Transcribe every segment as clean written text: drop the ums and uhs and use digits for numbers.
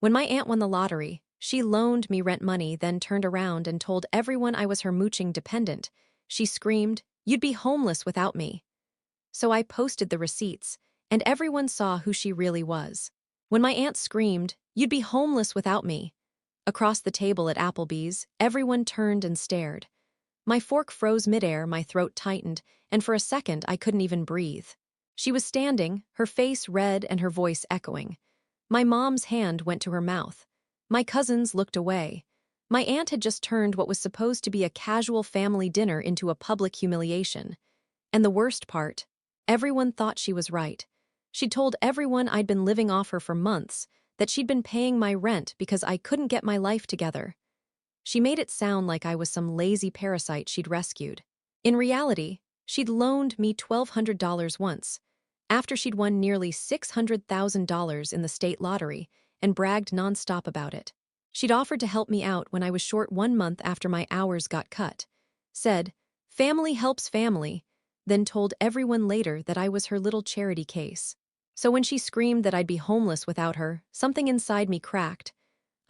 When my aunt won the lottery, she loaned me rent money, then turned around and told everyone I was her mooching dependent. She screamed, "You'd be homeless without me." So I posted the receipts, and everyone saw who she really was. When my aunt screamed, "You'd be homeless without me," across the table at Applebee's, everyone turned and stared. My fork froze midair, my throat tightened, and for a second I couldn't even breathe. She was standing, her face red and her voice echoing. My mom's hand went to her mouth. My cousins looked away. My aunt had just turned what was supposed to be a casual family dinner into a public humiliation. And the worst part, everyone thought she was right. She'd told everyone I'd been living off her for months, that she'd been paying my rent because I couldn't get my life together. She made it sound like I was some lazy parasite she'd rescued. In reality, she'd loaned me $1,200 once, after she'd won nearly $600,000 in the state lottery, and bragged nonstop about it. She'd offered to help me out when I was short 1 month after my hours got cut, said, "Family helps family," then told everyone later that I was her little charity case. So when she screamed that I'd be homeless without her, something inside me cracked.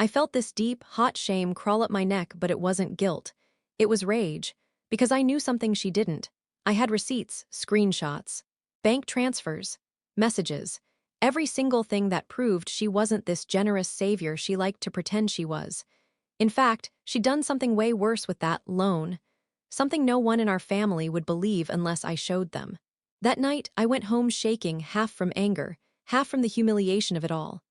I felt this deep, hot shame crawl up my neck, but it wasn't guilt. It was rage, because I knew something she didn't. I had receipts, screenshots, bank transfers, messages, every single thing that proved she wasn't this generous savior she liked to pretend she was. In fact, she'd done something way worse with that loan, something no one in our family would believe unless I showed them. That night, I went home shaking, half from anger, half from the humiliation of it all.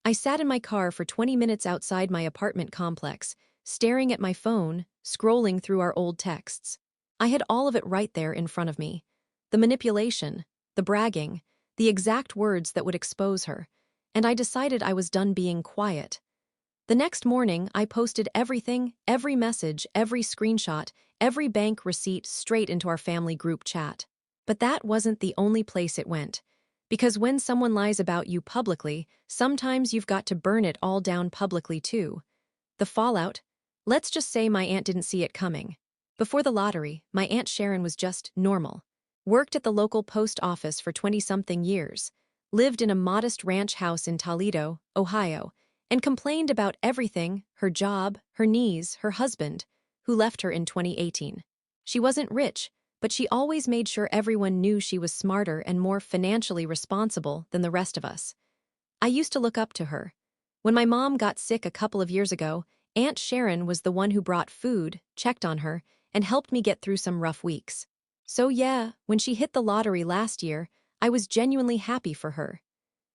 I sat in my car for 20 minutes outside my apartment complex, staring at my phone, scrolling through our old texts. I had all of it right there in front of me. The manipulation, the bragging, the exact words that would expose her, and I decided I was done being quiet. The next morning, I posted everything, every message, every screenshot, every bank receipt straight into our family group chat. But that wasn't the only place it went. Because when someone lies about you publicly, sometimes you've got to burn it all down publicly too. The fallout? Let's just say my aunt didn't see it coming. Before the lottery, my Aunt Sharon was just normal. Worked at the local post office for 20-something years, lived in a modest ranch house in Toledo, Ohio, and complained about everything: her job, her knees, her husband, who left her in 2018. She wasn't rich, but she always made sure everyone knew she was smarter and more financially responsible than the rest of us. I used to look up to her. When my mom got sick a couple of years ago, Aunt Sharon was the one who brought food, checked on her, and helped me get through some rough weeks. So yeah, when she hit the lottery last year, I was genuinely happy for her.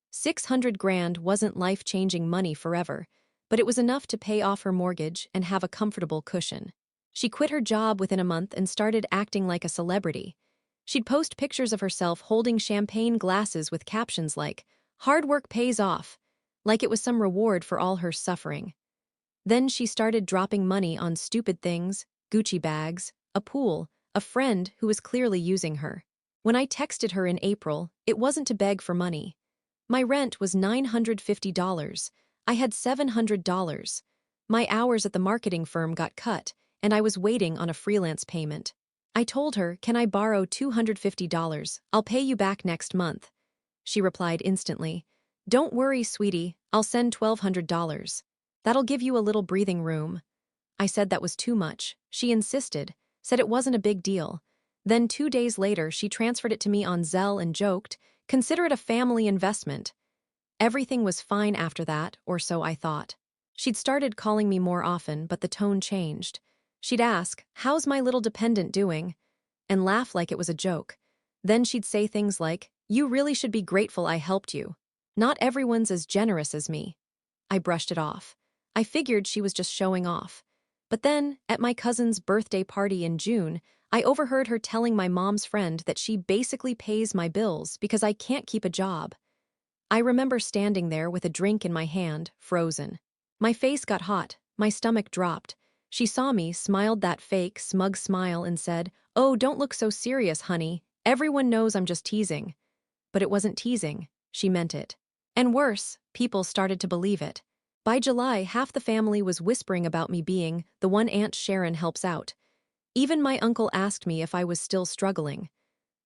600 grand wasn't life-changing money forever, but it was enough to pay off her mortgage and have a comfortable cushion. She quit her job within a month and started acting like a celebrity. She'd post pictures of herself holding champagne glasses with captions like, "Hard work pays off," like it was some reward for all her suffering. Then she started dropping money on stupid things: Gucci bags, a pool, a friend who was clearly using her. When I texted her in April, it wasn't to beg for money. My rent was $950. I had $700. My hours at the marketing firm got cut, and I was waiting on a freelance payment. I told her, "Can I borrow $250? I'll pay you back next month." She replied instantly, "Don't worry, sweetie, I'll send $1,200. That'll give you a little breathing room." I said that was too much. She insisted, said it wasn't a big deal. Then 2 days later, she transferred it to me on Zelle and joked, "Consider it a family investment." Everything was fine after that, or so I thought. She'd started calling me more often, but the tone changed. She'd ask, "How's my little dependent doing?" and laugh like it was a joke. Then she'd say things like, "You really should be grateful I helped you. Not everyone's as generous as me." I brushed it off. I figured she was just showing off. But then, at my cousin's birthday party in June, I overheard her telling my mom's friend that she basically pays my bills because I can't keep a job. I remember standing there with a drink in my hand, frozen. My face got hot, my stomach dropped. She saw me, smiled that fake, smug smile, and said, "Oh, don't look so serious, honey. Everyone knows I'm just teasing." But it wasn't teasing. She meant it. And worse, people started to believe it. By July, half the family was whispering about me being the one Aunt Sharon helps out. Even my uncle asked me if I was still struggling.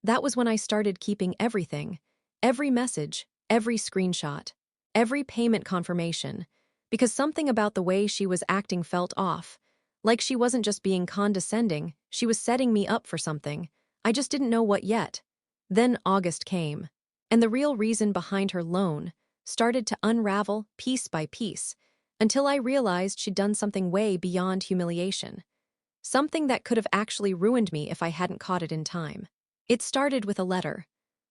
That was when I started keeping everything. Every message, every screenshot, every payment confirmation, because something about the way she was acting felt off. Like she wasn't just being condescending, she was setting me up for something. I just didn't know what yet. Then August came, and the real reason behind her loan started to unravel piece by piece, until I realized she'd done something way beyond humiliation. Something that could have actually ruined me if I hadn't caught it in time. It started with a letter.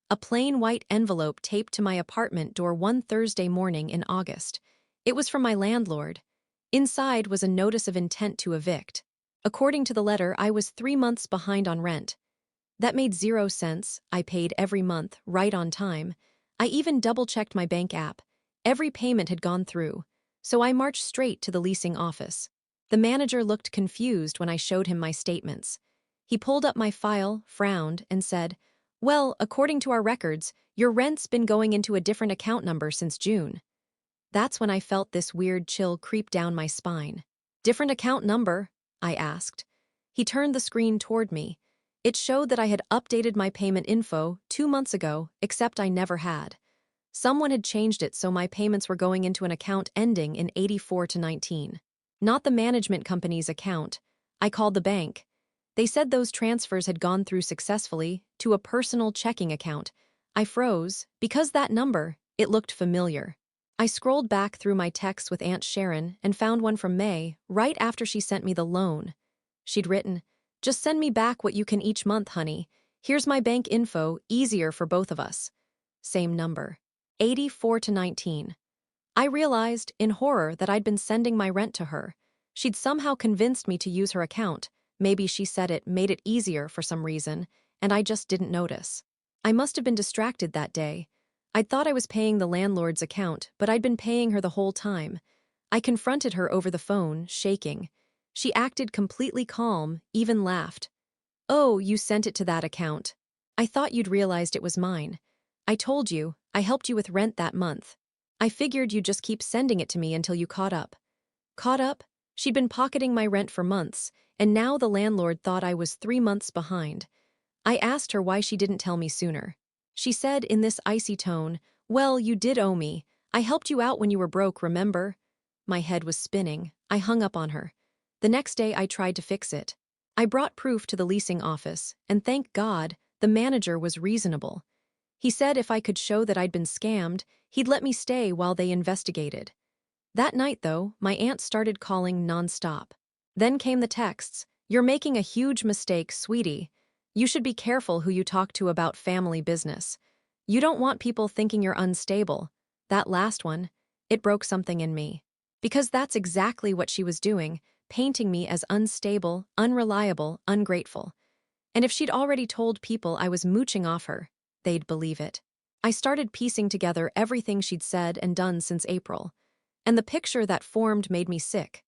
A plain white envelope taped to my apartment door one Thursday morning in August. It was from my landlord. Inside was a notice of intent to evict. According to the letter, I was 3 months behind on rent. That made 0 cents. I paid every month, right on time. I even double-checked my bank app. Every payment had gone through. So I marched straight to the leasing office. The manager looked confused when I showed him my statements. He pulled up my file, frowned, and said, "Well, according to our records, your rent's been going into a different account number since June." That's when I felt this weird chill creep down my spine. "Different account number?" I asked. He turned the screen toward me. It showed that I had updated my payment info 2 months ago, except I never had. Someone had changed it so my payments were going into an account ending in 84 to 19. Not the management company's account. I called the bank. They said those transfers had gone through successfully to a personal checking account. I froze, because that number, it looked familiar. I scrolled back through my texts with Aunt Sharon and found one from May, right after she sent me the loan. She'd written, "Just send me back what you can each month, honey. Here's my bank info, easier for both of us." Same number. 84 to 19. I realized, in horror, that I'd been sending my rent to her. She'd somehow convinced me to use her account. Maybe she said it made it easier for some reason, and I just didn't notice. I must have been distracted that day. I'd thought I was paying the landlord's account, but I'd been paying her the whole time. I confronted her over the phone, shaking. She acted completely calm, even laughed. "Oh, you sent it to that account. I thought you'd realized it was mine. I told you, I helped you with rent that month. I figured you'd just keep sending it to me until you caught up." Caught up? She'd been pocketing my rent for months, and now the landlord thought I was 3 months behind. I asked her why she didn't tell me sooner. She said in this icy tone, "Well, you did owe me. I helped you out when you were broke, remember?" My head was spinning. I hung up on her. The next day I tried to fix it. I brought proof to the leasing office, and thank God, the manager was reasonable. He said if I could show that I'd been scammed, he'd let me stay while they investigated. That night, though, my aunt started calling nonstop. Then came the texts. "You're making a huge mistake, sweetie. You should be careful who you talk to about family business. You don't want people thinking you're unstable." That last one, it broke something in me. Because that's exactly what she was doing, painting me as unstable, unreliable, ungrateful. And if she'd already told people I was mooching off her, they'd believe it. I started piecing together everything she'd said and done since April. And the picture that formed made me sick.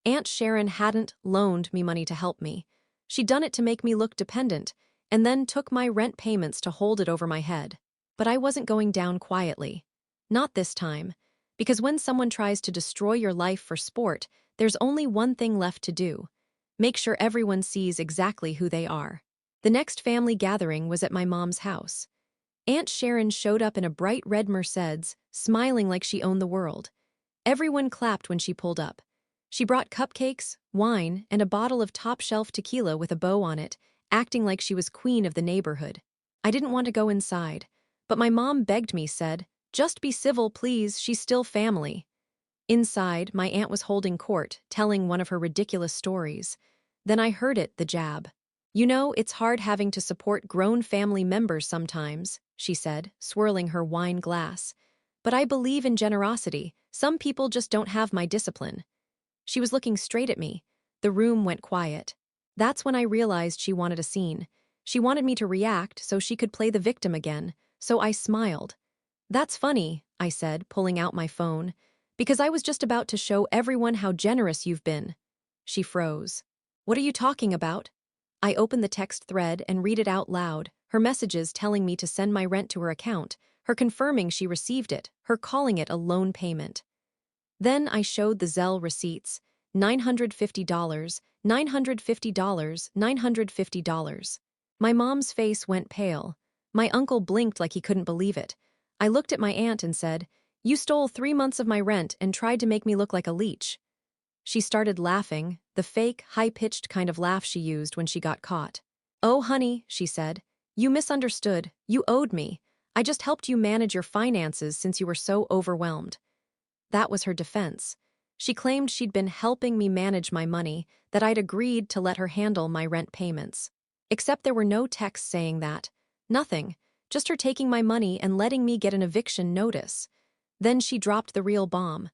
Aunt Sharon hadn't loaned me money to help me. She'd done it to make me look dependent, and then took my rent payments to hold it over my head. But I wasn't going down quietly. Not this time. Because when someone tries to destroy your life for sport, there's only one thing left to do. Make sure everyone sees exactly who they are. The next family gathering was at my mom's house. Aunt Sharon showed up in a bright red Mercedes, smiling like she owned the world. Everyone clapped when she pulled up. She brought cupcakes, wine, and a bottle of top-shelf tequila with a bow on it, acting like she was queen of the neighborhood. I didn't want to go inside, but my mom begged me, said, "Just be civil, please, she's still family." Inside, my aunt was holding court, telling one of her ridiculous stories. Then I heard it, the jab. "You know, it's hard having to support grown family members sometimes," she said, swirling her wine glass. "But I believe in generosity. Some people just don't have my discipline." She was looking straight at me. The room went quiet. That's when I realized she wanted a scene. She wanted me to react so she could play the victim again, so I smiled. "That's funny," I said, pulling out my phone, "because I was just about to show everyone how generous you've been." She froze. "What are you talking about?" I opened the text thread and read it out loud, her messages telling me to send my rent to her account, her confirming she received it, her calling it a loan payment. Then I showed the Zelle receipts, $950, $950, $950. My mom's face went pale. My uncle blinked like he couldn't believe it. I looked at my aunt and said, You stole 3 months of my rent and tried to make me look like a leech. She started laughing, the fake, high-pitched kind of laugh she used when she got caught. Oh, honey, she said. You misunderstood. You owed me. I just helped you manage your finances since you were so overwhelmed. That was her defense. She claimed she'd been helping me manage my money, that I'd agreed to let her handle my rent payments. Except there were no texts saying that. Nothing. Just her taking my money and letting me get an eviction notice. Then she dropped the real bomb.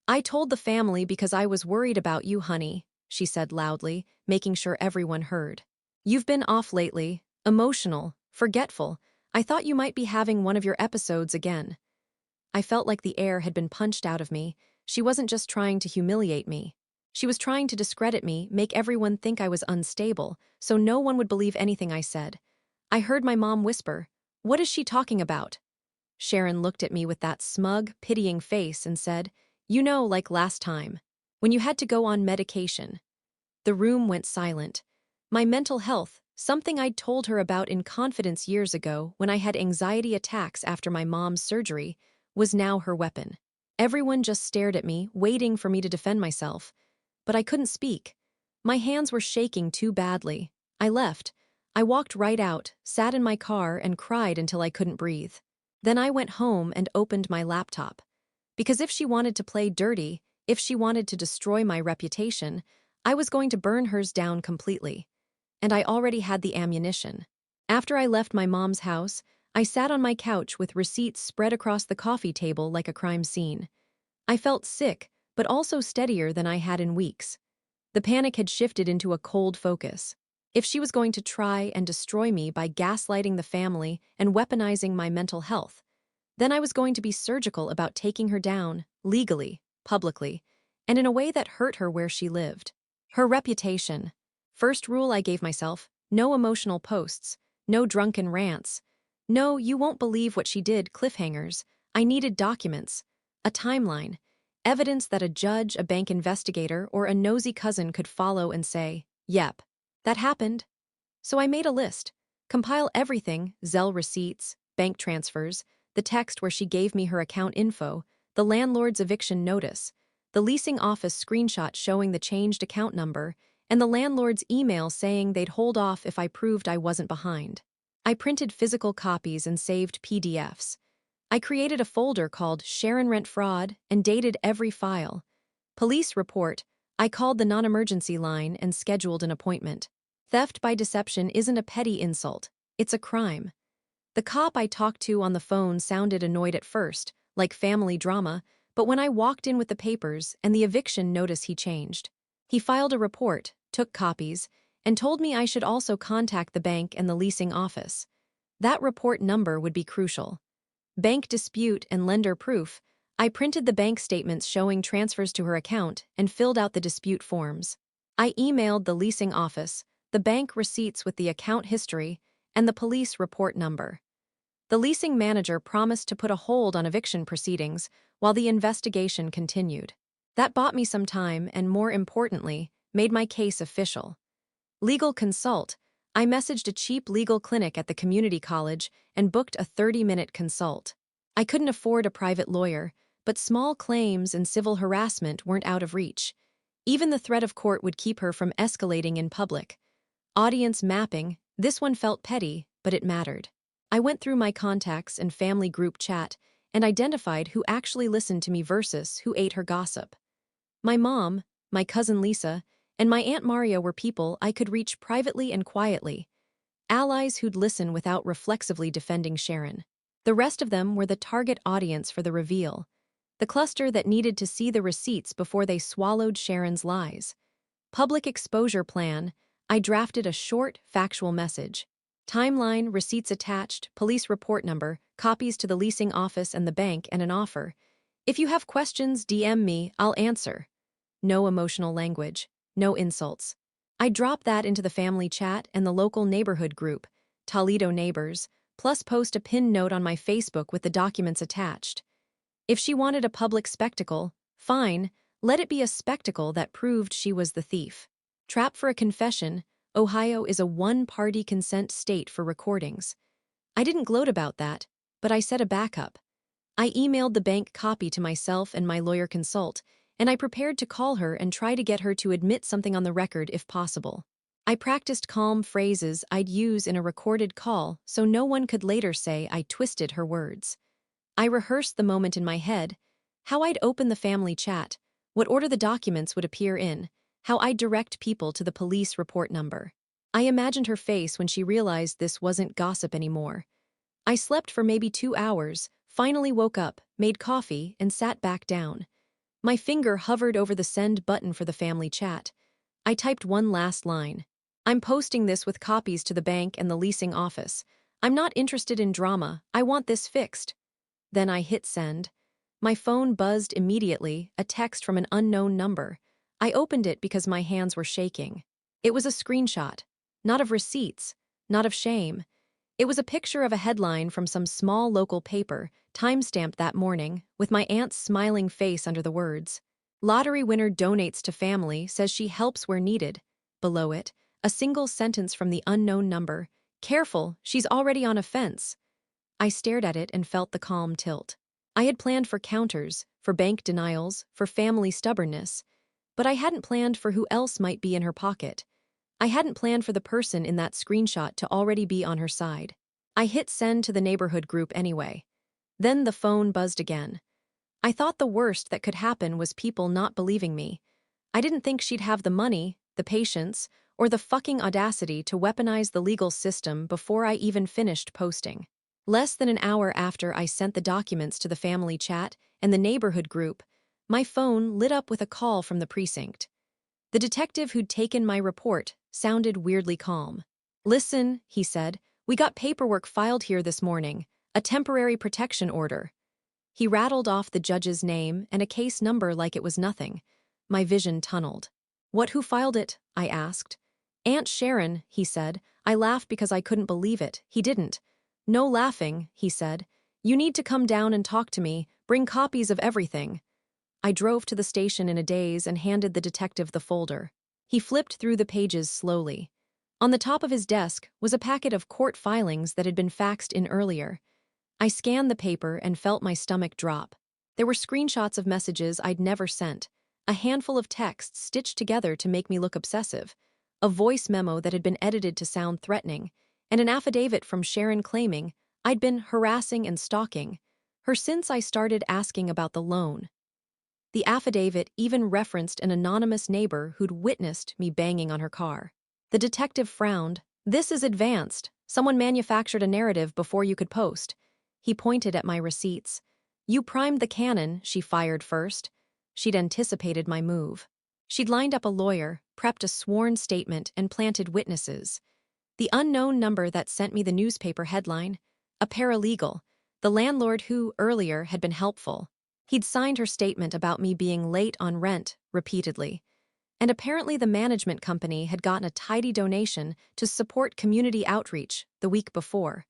I told the family because I was worried about you, honey, she said loudly, making sure everyone heard. You've been off lately, emotional, forgetful. I thought you might be having one of your episodes again. I felt like the air had been punched out of me. She wasn't just trying to humiliate me. She was trying to discredit me, make everyone think I was unstable, so no one would believe anything I said. I heard my mom whisper, "What is she talking about?" Sharon looked at me with that smug, pitying face and said, "You know, like last time, when you had to go on medication." The room went silent. My mental health, something I'd told her about in confidence years ago when I had anxiety attacks after my mom's surgery, was now her weapon. Everyone just stared at me, waiting for me to defend myself. But I couldn't speak. My hands were shaking too badly. I left. I walked right out, sat in my car, and cried until I couldn't breathe. Then I went home and opened my laptop. Because if she wanted to play dirty, if she wanted to destroy my reputation, I was going to burn hers down completely. And I already had the ammunition. After I left my mom's house, I sat on my couch with receipts spread across the coffee table like a crime scene. I felt sick, but also steadier than I had in weeks. The panic had shifted into a cold focus. If she was going to try and destroy me by gaslighting the family and weaponizing my mental health, then I was going to be surgical about taking her down, legally, publicly, and in a way that hurt her where she lived. Her reputation. First rule I gave myself: no emotional posts, no drunken rants, no "you won't believe what she did" cliffhangers. I needed documents, a timeline, evidence that a judge, a bank investigator, or a nosy cousin could follow and say, "Yep, that happened." So I made a list. Compile everything: Zelle receipts, bank transfers, the text where she gave me her account info, the landlord's eviction notice, the leasing office screenshot showing the changed account number, and the landlord's email saying they'd hold off if I proved I wasn't behind. I printed physical copies and saved PDFs. I created a folder called Sharon Rent Fraud and dated every file. Police report. I called the non-emergency line and scheduled an appointment. Theft by deception isn't a petty insult. It's a crime. The cop I talked to on the phone sounded annoyed at first, like family drama, but when I walked in with the papers and the eviction notice, he changed. He filed a report, took copies, and told me I should also contact the bank and the leasing office. That report number would be crucial. Bank dispute and lender proof. I printed the bank statements showing transfers to her account and filled out the dispute forms. I emailed the leasing office, the bank receipts with the account history, and the police report number. The leasing manager promised to put a hold on eviction proceedings while the investigation continued. That bought me some time and, more importantly, made my case official. Legal consult. I messaged a cheap legal clinic at the community college and booked a 30-minute consult. I couldn't afford a private lawyer, but small claims and civil harassment weren't out of reach. Even the threat of court would keep her from escalating in public. Audience mapping. This one felt petty, but it mattered. I went through my contacts and family group chat and identified who actually listened to me versus who ate her gossip. My mom, my cousin Lisa, and my Aunt Maria were people I could reach privately and quietly, allies who'd listen without reflexively defending Sharon. The rest of them were the target audience for the reveal, the cluster that needed to see the receipts before they swallowed Sharon's lies. Public exposure plan. I drafted a short, factual message. Timeline, receipts attached, police report number, copies to the leasing office and the bank, and an offer. If you have questions, DM me, I'll answer. No emotional language, no insults. I dropped that into the family chat and the local neighborhood group, Toledo Neighbors, plus post a pinned note on my Facebook with the documents attached. If she wanted a public spectacle, fine, let it be a spectacle that proved she was the thief. Trap for a confession. Ohio is a one-party consent state for recordings. I didn't gloat about that, but I set a backup. I emailed the bank copy to myself and my lawyer consult, and I prepared to call her and try to get her to admit something on the record if possible. I practiced calm phrases I'd use in a recorded call so no one could later say I twisted her words. I rehearsed the moment in my head, how I'd open the family chat, what order the documents would appear in, how I'd direct people to the police report number. I imagined her face when she realized this wasn't gossip anymore. I slept for maybe 2 hours, finally woke up, made coffee, and sat back down. My finger hovered over the send button for the family chat. I typed one last line. I'm posting this with copies to the bank and the leasing office. I'm not interested in drama. I want this fixed. Then I hit send. My phone buzzed immediately, a text from an unknown number. I opened it because my hands were shaking. It was a screenshot. Not of receipts, not of shame. It was a picture of a headline from some small local paper, timestamped that morning, with my aunt's smiling face under the words. Lottery winner donates to family, says she helps where needed. Below it, a single sentence from the unknown number. Careful, she's already on a fence. I stared at it and felt the calm tilt. I had planned for counters, for bank denials, for family stubbornness, but I hadn't planned for who else might be in her pocket. I hadn't planned for the person in that screenshot to already be on her side. I hit send to the neighborhood group anyway. Then the phone buzzed again. I thought the worst that could happen was people not believing me. I didn't think she'd have the money, the patience, or the fucking audacity to weaponize the legal system before I even finished posting. Less than an hour after I sent the documents to the family chat and the neighborhood group, my phone lit up with a call from the precinct. The detective who'd taken my report sounded weirdly calm. Listen, he said, we got paperwork filed here this morning, a temporary protection order. He rattled off the judge's name and a case number like it was nothing. My vision tunneled. Who filed it? I asked. Aunt Sharon, he said. I laughed because I couldn't believe it. He didn't. No laughing, he said. You need to come down and talk to me, bring copies of everything. I drove to the station in a daze and handed the detective the folder. He flipped through the pages slowly. On the top of his desk was a packet of court filings that had been faxed in earlier. I scanned the paper and felt my stomach drop. There were screenshots of messages I'd never sent, a handful of texts stitched together to make me look obsessive, a voice memo that had been edited to sound threatening, and an affidavit from Sharon claiming I'd been harassing and stalking her since I started asking about the loan. The affidavit even referenced an anonymous neighbor who'd witnessed me banging on her car. The detective frowned. This is advanced. Someone manufactured a narrative before you could post. He pointed at my receipts. You primed the cannon, she fired first. She'd anticipated my move. She'd lined up a lawyer, prepped a sworn statement, and planted witnesses. The unknown number that sent me the newspaper headline, a paralegal, the landlord who, earlier, had been helpful. He'd signed her statement about me being late on rent, repeatedly. And apparently the management company had gotten a tidy donation to support community outreach the week before.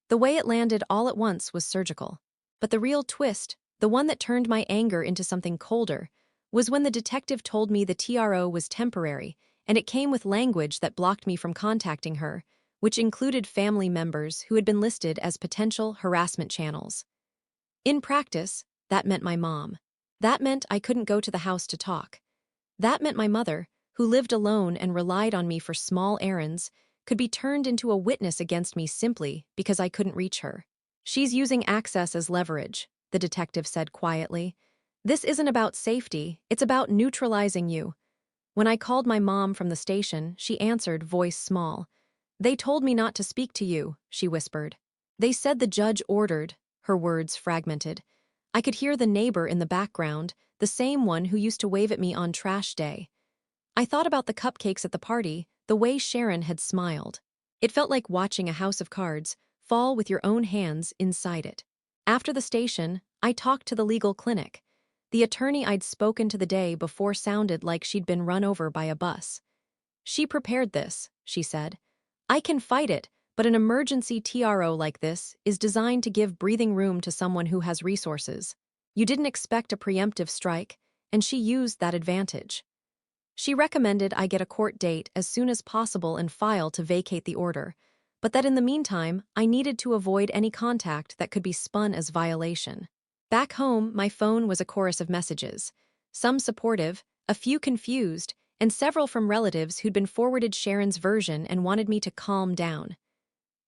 The way it landed all at once was surgical. But the real twist, the one that turned my anger into something colder, was when the detective told me the TRO was temporary, and it came with language that blocked me from contacting her, which included family members who had been listed as potential harassment channels. In practice, that meant my mom. That meant I couldn't go to the house to talk. That meant my mother, who lived alone and relied on me for small errands, could be turned into a witness against me simply because I couldn't reach her. She's using access as leverage, the detective said quietly. This isn't about safety, it's about neutralizing you. When I called my mom from the station, she answered, voice small. They told me not to speak to you, she whispered. They said the judge ordered, her words fragmented. I could hear the neighbor in the background, the same one who used to wave at me on trash day. I thought about the cupcakes at the party, the way Sharon had smiled. It felt like watching a house of cards fall with your own hands inside it. After the station, I talked to the legal clinic. The attorney I'd spoken to the day before sounded like she'd been run over by a bus. She prepared this, she said. I can fight it, but an emergency TRO like this is designed to give breathing room to someone who has resources. You didn't expect a preemptive strike, and she used that advantage. She recommended I get a court date as soon as possible and file to vacate the order, but that in the meantime, I needed to avoid any contact that could be spun as violation. Back home, my phone was a chorus of messages. Some supportive, a few confused, and several from relatives who'd been forwarded Sharon's version and wanted me to calm down.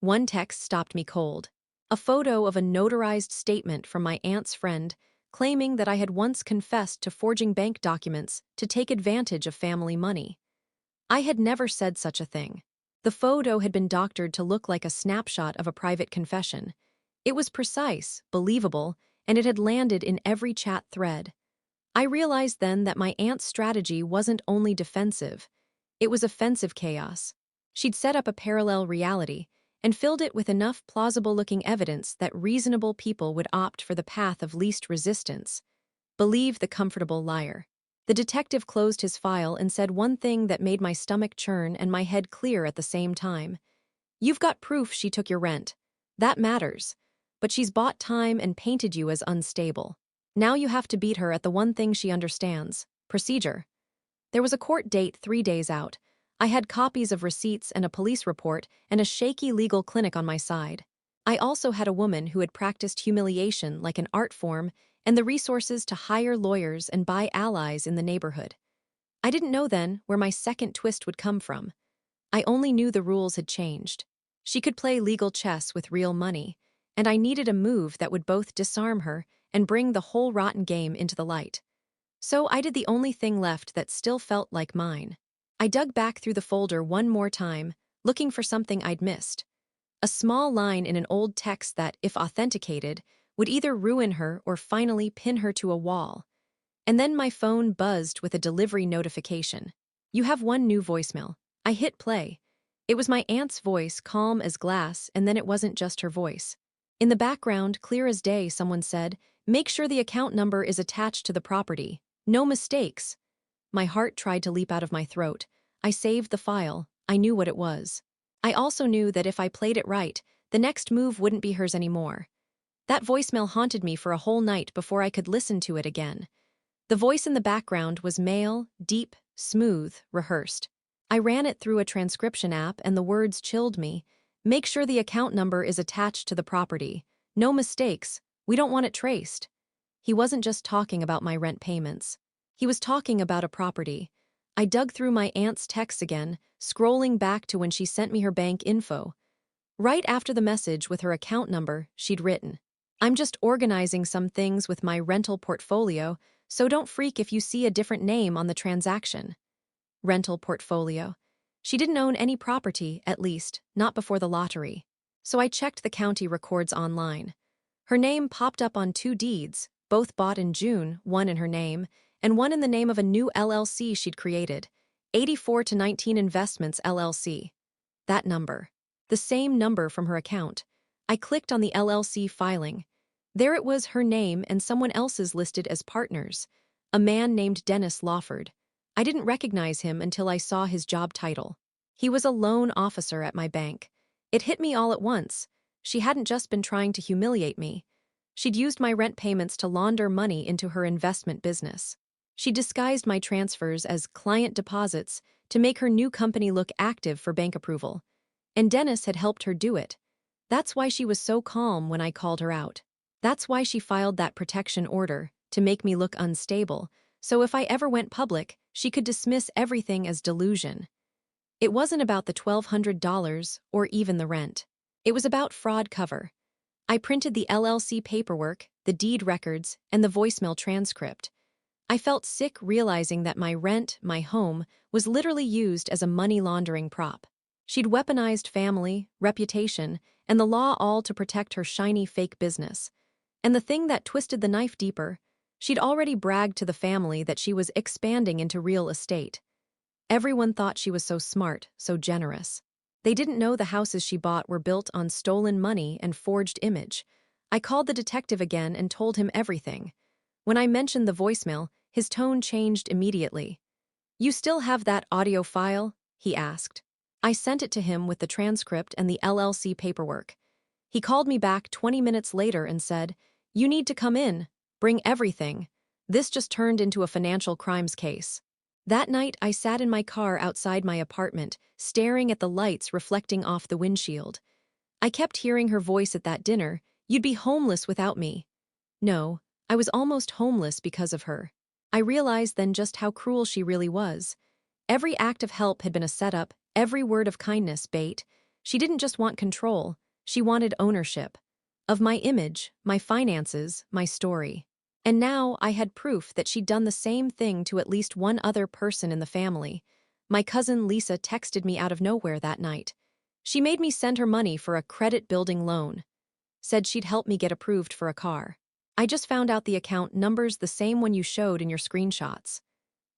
One text stopped me cold. A photo of a notarized statement from my aunt's friend claiming that I had once confessed to forging bank documents to take advantage of family money. I had never said such a thing. The photo had been doctored to look like a snapshot of a private confession. It was precise, believable, and it had landed in every chat thread. I realized then that my aunt's strategy wasn't only defensive, it was offensive chaos. She'd set up a parallel reality and filled it with enough plausible-looking evidence that reasonable people would opt for the path of least resistance. Believe the comfortable liar. The detective closed his file and said one thing that made my stomach churn and my head clear at the same time. You've got proof she took your rent. That matters. But she's bought time and painted you as unstable. Now you have to beat her at the one thing she understands: procedure. There was a court date 3 days out. I had copies of receipts and a police report and a shaky legal clinic on my side. I also had a woman who had practiced humiliation like an art form and the resources to hire lawyers and buy allies in the neighborhood. I didn't know then where my second twist would come from. I only knew the rules had changed. She could play legal chess with real money, and I needed a move that would both disarm her and bring the whole rotten game into the light. So I did the only thing left that still felt like mine. I dug back through the folder one more time, looking for something I'd missed. A small line in an old text that, if authenticated, would either ruin her or finally pin her to a wall. And then my phone buzzed with a delivery notification. You have one new voicemail. I hit play. It was my aunt's voice, calm as glass, and then it wasn't just her voice. In the background, clear as day, someone said, "Make sure the account number is attached to the property. No mistakes." My heart tried to leap out of my throat. I saved the file. I knew what it was. I also knew that if I played it right, the next move wouldn't be hers anymore. That voicemail haunted me for a whole night before I could listen to it again. The voice in the background was male, deep, smooth, rehearsed. I ran it through a transcription app and the words chilled me. Make sure the account number is attached to the property. No mistakes. We don't want it traced. He wasn't just talking about my rent payments. He was talking about a property. I dug through my aunt's texts again, scrolling back to when she sent me her bank info. Right after the message with her account number, she'd written, "I'm just organizing some things with my rental portfolio, so don't freak if you see a different name on the transaction." Rental portfolio. She didn't own any property, at least, not before the lottery. So I checked the county records online. Her name popped up on 2 deeds, both bought in June, one in her name, and one in the name of a new LLC she'd created, 84 to 19 Investments LLC. That number. The same number from her account. I clicked on the LLC filing. There it was, her name and someone else's listed as partners, a man named Dennis Lawford. I didn't recognize him until I saw his job title. He was a loan officer at my bank. It hit me all at once. She hadn't just been trying to humiliate me. She'd used my rent payments to launder money into her investment business. She disguised my transfers as client deposits to make her new company look active for bank approval. And Dennis had helped her do it. That's why she was so calm when I called her out. That's why she filed that protection order, to make me look unstable, so if I ever went public, she could dismiss everything as delusion. It wasn't about the $1,200 or even the rent. It was about fraud cover. I printed the LLC paperwork, the deed records, and the voicemail transcript. I felt sick realizing that my rent, my home, was literally used as a money laundering prop. She'd weaponized family, reputation, and the law all to protect her shiny fake business. And the thing that twisted the knife deeper, she'd already bragged to the family that she was expanding into real estate. Everyone thought she was so smart, so generous. They didn't know the houses she bought were built on stolen money and forged image. I called the detective again and told him everything. When I mentioned the voicemail, his tone changed immediately. "You still have that audio file?" he asked. I sent it to him with the transcript and the LLC paperwork. He called me back 20 minutes later and said, "You need to come in. Bring everything. This just turned into a financial crimes case." That night, I sat in my car outside my apartment, staring at the lights reflecting off the windshield. I kept hearing her voice at that dinner, "You'd be homeless without me." No, I was almost homeless because of her. I realized then just how cruel she really was. Every act of help had been a setup, every word of kindness bait. She didn't just want control, she wanted ownership. Of my image, my finances, my story. And now I had proof that she'd done the same thing to at least one other person in the family. My cousin Lisa texted me out of nowhere that night. She made me send her money for a credit-building loan. Said she'd help me get approved for a car. I just found out the account number's the same one you showed in your screenshots.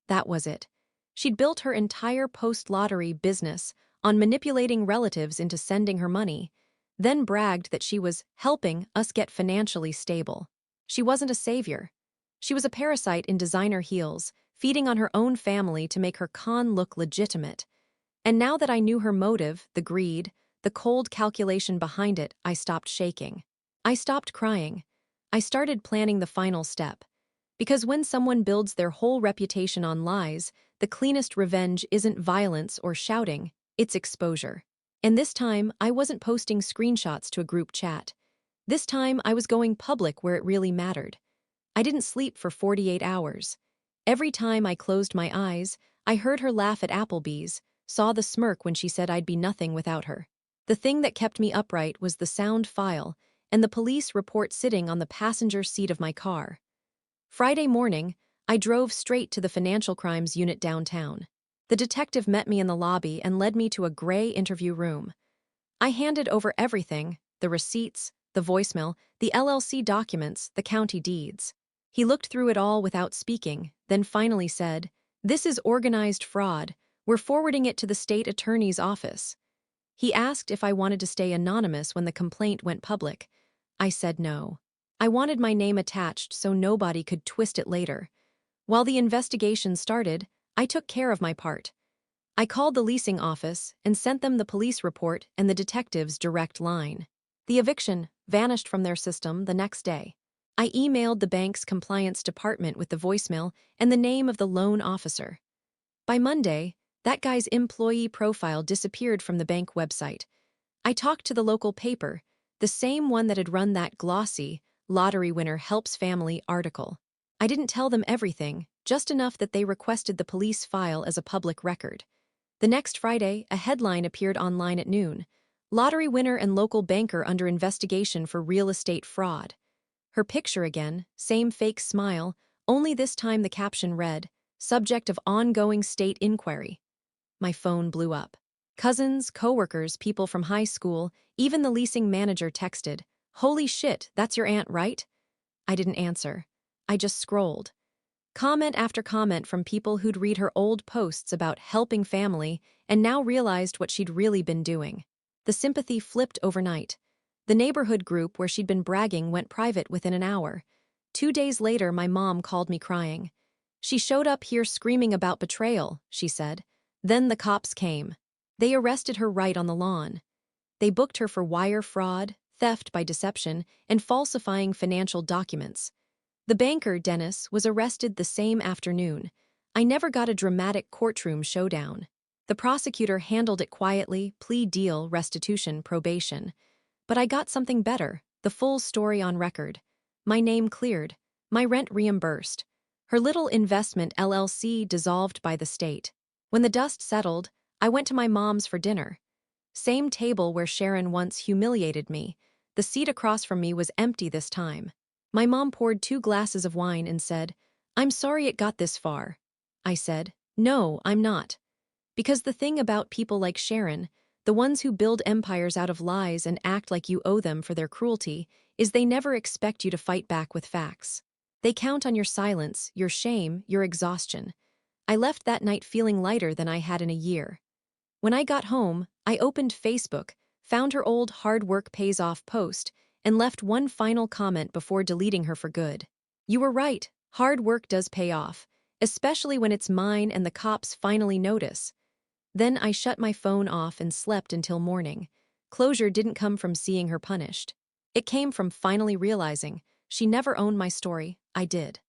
That was it. She'd built her entire post-lottery business on manipulating relatives into sending her money, then bragged that she was helping us get financially stable. She wasn't a savior. She was a parasite in designer heels, feeding on her own family to make her con look legitimate. And now that I knew her motive, the greed, the cold calculation behind it, I stopped shaking. I stopped crying. I started planning the final step. Because when someone builds their whole reputation on lies, the cleanest revenge isn't violence or shouting, it's exposure. And this time, I wasn't posting screenshots to a group chat. This time, I was going public where it really mattered. I didn't sleep for 48 hours. Every time I closed my eyes, I heard her laugh at Applebee's, saw the smirk when she said I'd be nothing without her. The thing that kept me upright was the sound file and the police report sitting on the passenger seat of my car. Friday morning, I drove straight to the financial crimes unit downtown. The detective met me in the lobby and led me to a gray interview room. I handed over everything, the receipts, the voicemail, the LLC documents, the county deeds. He looked through it all without speaking, then finally said, "This is organized fraud. We're forwarding it to the state attorney's office." He asked if I wanted to stay anonymous when the complaint went public. I said no. I wanted my name attached so nobody could twist it later. While the investigation started, I took care of my part. I called the leasing office and sent them the police report and the detective's direct line. The eviction vanished from their system the next day. I emailed the bank's compliance department with the voicemail and the name of the loan officer. By Monday, that guy's employee profile disappeared from the bank website. I talked to the local paper, the same one that had run that glossy, lottery winner helps family article. I didn't tell them everything, just enough that they requested the police file as a public record. The next Friday, a headline appeared online at noon. Lottery winner and local banker under investigation for real estate fraud. Her picture again, same fake smile, only this time the caption read, "Subject of ongoing state inquiry." My phone blew up. Cousins, coworkers, people from high school, even the leasing manager texted, "Holy shit, that's your aunt, right?" I didn't answer. I just scrolled. Comment after comment from people who'd read her old posts about helping family and now realized what she'd really been doing. The sympathy flipped overnight. The neighborhood group where she'd been bragging went private within an hour. 2 days later, my mom called me crying. "She showed up here screaming about betrayal," she said. "Then the cops came. They arrested her right on the lawn. They booked her for wire fraud, theft by deception, and falsifying financial documents. The banker, Dennis, was arrested the same afternoon. I never got a dramatic courtroom showdown. The prosecutor handled it quietly, plea deal, restitution, probation. But I got something better, the full story on record. My name cleared, my rent reimbursed. Her little investment LLC dissolved by the state. When the dust settled, I went to my mom's for dinner. Same table where Sharon once humiliated me. The seat across from me was empty this time. My mom poured 2 glasses of wine and said, "I'm sorry it got this far." I said, "No, I'm not." Because the thing about people like Sharon, the ones who build empires out of lies and act like you owe them for their cruelty, is they never expect you to fight back with facts. They count on your silence, your shame, your exhaustion. I left that night feeling lighter than I had in a year. When I got home, I opened Facebook, found her old "hard work pays off" post, and left one final comment before deleting her for good. "You were right, hard work does pay off, especially when it's mine and the cops finally notice." Then I shut my phone off and slept until morning. Closure didn't come from seeing her punished. It came from finally realizing she never owned my story, I did.